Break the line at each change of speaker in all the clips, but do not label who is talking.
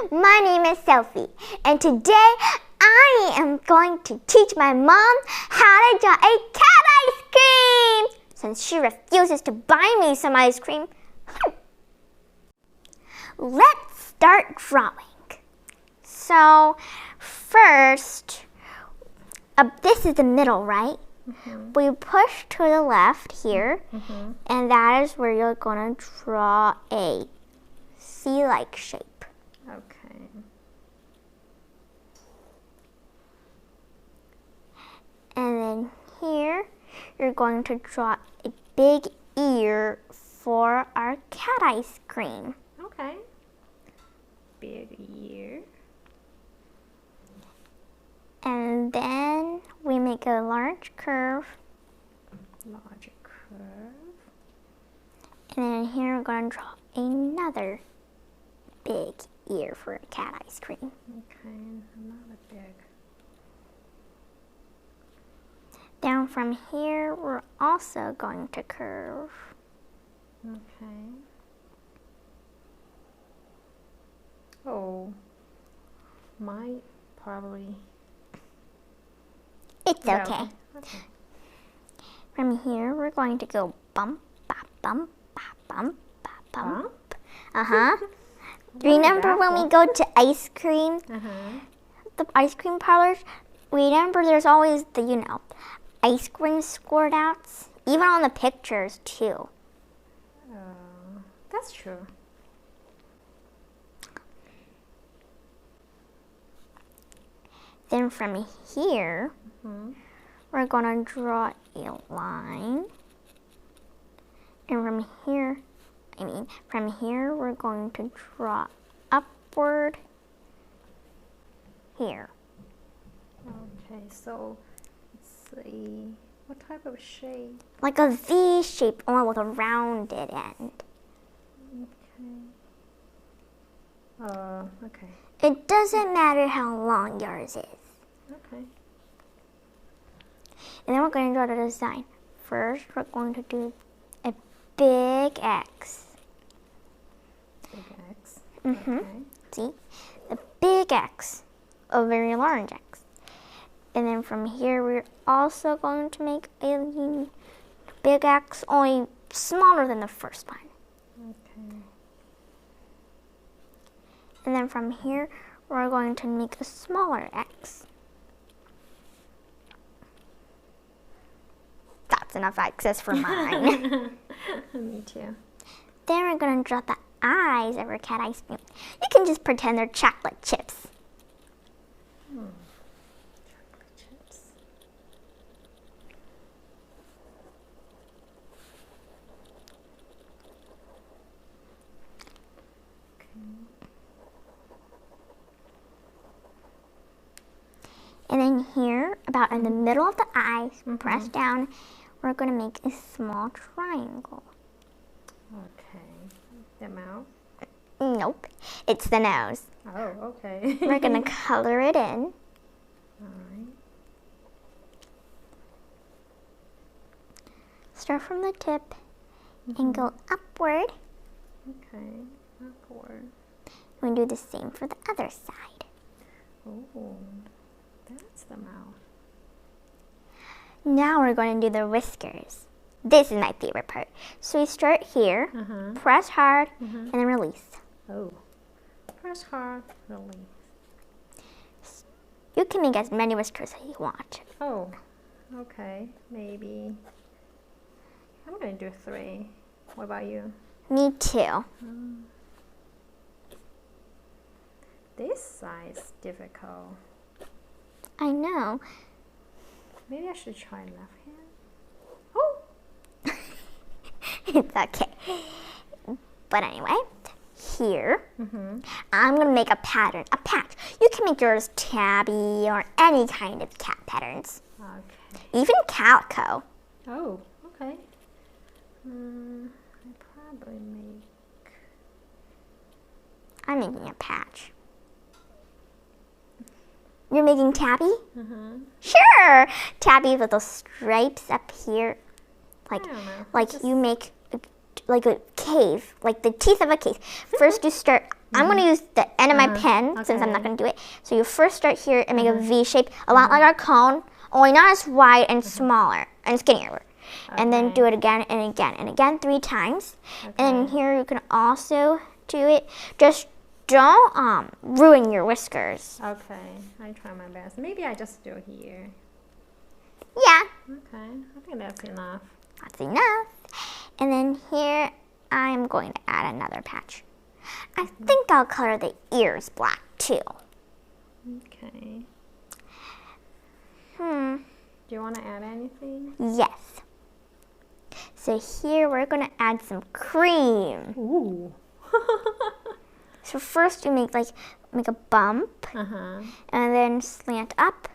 My name is Sophie, and today I am going to teach my mom how to draw a cat ice cream since she refuses to buy me some ice cream. Let's start drawing. So, first, this is the middle, right? Mm-hmm. We push to the left here, and that is where you're going to draw a C-like shape.
Okay.
And then here, you're going to draw a big ear for our cat ice cream.
Okay. Big ear.
And then we make a large curve.
Large curve.
And then here we're going to draw another big ear for a cat ice cream.
Okay, another big.
Down from here, we're also going to curve.
Okay. Oh, might probably.
It's
Yeah,
okay.
Okay.
From here, we're going to go bump, bop, bump, bop, bump, bop, bump. Uh-huh. Remember when we go to ice cream, the ice cream parlors? Remember there's always the, ice cream squirt outs? Even on the pictures, too.
That's true.
Then from here, we're going to draw a line. And from here, we're going to draw upward here.
Okay, so let's see. What type of shape?
Like a V shape, only with a rounded end.
Okay. Okay.
It doesn't matter how long yours is.
Okay.
And then we're going to draw the design. First, we're going to do a big X.
Big X.
Mm-hmm.
Okay.
See? A big X. A very large X. And then from here, we're also going to make a big X, only smaller than the first one.
Okay.
And then from here, we're going to make a smaller X. That's enough X's for mine.
Me too.
Then we're going to draw the eyes of our cat ice cream. You can just pretend they're chocolate chips.
Chocolate chips.
And then here, about in the middle of the eyes, press down, we're going to make a small triangle.
Okay. The mouth.
Nope, it's the nose.
Oh, okay.
We're going to color it in.
All right.
Start from the tip and go upward.
Okay. Upward.
We do the same for the other side.
Oh, that's the mouth.
Now we're going to do the whiskers. This is my favorite part. So we start here, press hard, and then release.
Oh. Press hard, release.
You can make as many whiskers as you want.
Oh, okay. Maybe. I'm going to do 3. What about you?
Me too.
This side is difficult.
I know.
Maybe I should try left hand. Oh!
It's okay. But anyway, here, I'm going to make a pattern, a patch. You can make yours tabby or any kind of cat patterns.
Okay.
Even calico.
Oh, okay. I probably make...
I'm making a patch. You're making tabby? Sure! Tabby with those stripes up here. Like you make like a cave, like the teeth of a cave. First you start I'm going to use the end of my pen since I'm not going to do it. So you first start here and make a V shape, a lot like our cone, only not as wide and smaller and skinnier. And then do it again and again and again 3 times. And then here you can also do it. Just don't ruin your whiskers.
Okay, I try my best. Maybe I just do here.
Yeah.
Okay, I think that's enough.
That's enough. And then here I'm going to add another patch. I think I'll color the ears black too.
Okay.
Hmm.
Do you want to add anything?
Yes. So here we're going to add some cream.
Ooh.
So first you make a bump and then slant up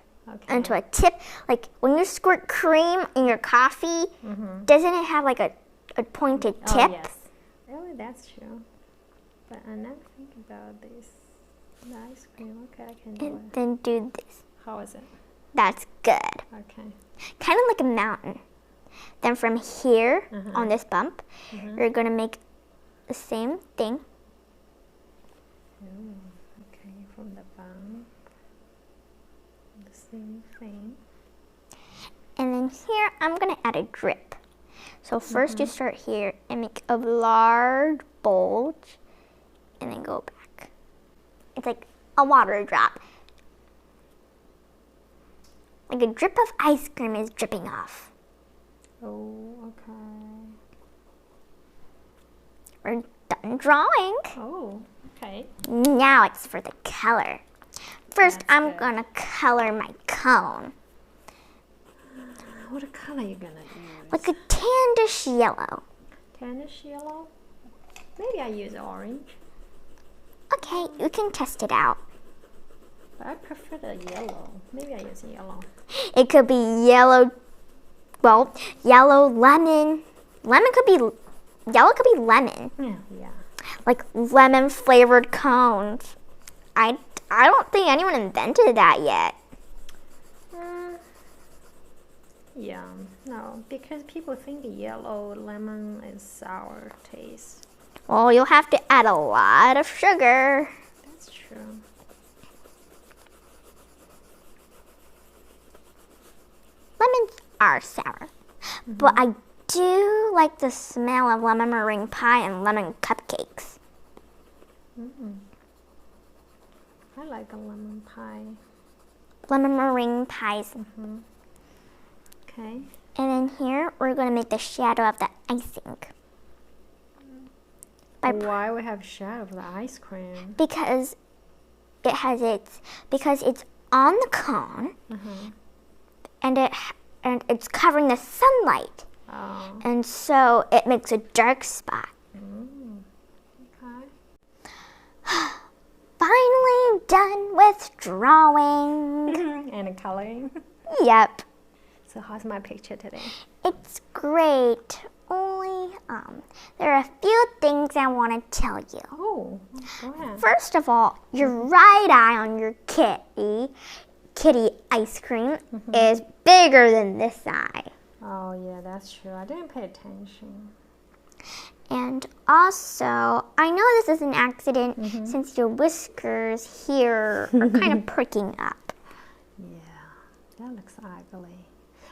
into a tip. Like when you squirt cream in your coffee, doesn't it have like a pointed tip?
Oh, yes. Oh, that's true. But I never think about this. The ice cream. Okay, I can do
And
it.
then do this.
How is it?
That's good.
Okay.
Kind of like a mountain. Then from here on this bump, you're going to make the same thing.
Oh, okay, from the bump. The same thing.
And then here, I'm going to add a drip. So first you start here and make a large bulge and then go back. It's like a water drop. Like a drip of ice cream is dripping off.
Oh, okay.
We're done drawing.
Oh, okay.
Now it's for the color. First,
That's
I'm
good.
going to color my cone.
What color are you gonna use?
Like a tannish yellow.
Tannish yellow? Maybe I use orange.
Okay, you can test it out.
But I prefer the yellow. Maybe I use yellow.
It could be yellow, well, yellow lemon. Yellow could be lemon.
Yeah.
Like lemon flavored cones. I don't think anyone invented that yet.
Yeah, no, because people think yellow lemon is sour taste.
Well, you'll have to add a lot of sugar.
That's true.
Lemons are sour. But I do like the smell of lemon meringue pie and lemon cupcakes.
I like a lemon pie.
Lemon meringue pies.
Okay.
And then here, we're going to make the shadow of the icing.
Why we have shadow of the ice cream?
Because it's on the cone, and it's covering the sunlight,
Oh.
and so it makes a dark spot.
Okay.
Finally done with drawing.
And coloring.
Yep,
So how's my picture today?
it's great. Only there are a few things I want to tell you.
Oh, go ahead.
First of all, your right eye on your kitty ice cream is bigger than this eye.
Oh yeah, that's true. I didn't pay attention.
And also, I know this is an accident since your whiskers here are kind of pricking up.
Yeah, that looks ugly.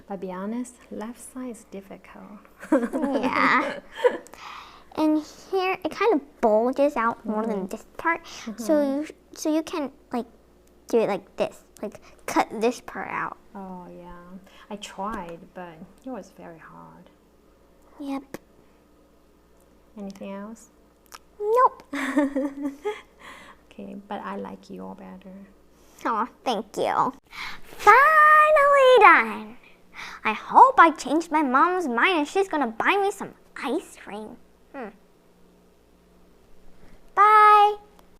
But be honest, left side is difficult.
Yeah. And here it kind of bulges out more than this part. So you can like do it like this, like cut this part out.
Oh yeah, I tried, but it was very hard.
Yep.
Anything else?
Nope.
Okay, but I like your better.
Oh, thank you. Finally done. I hope I changed my mom's mind and she's gonna buy me some ice cream.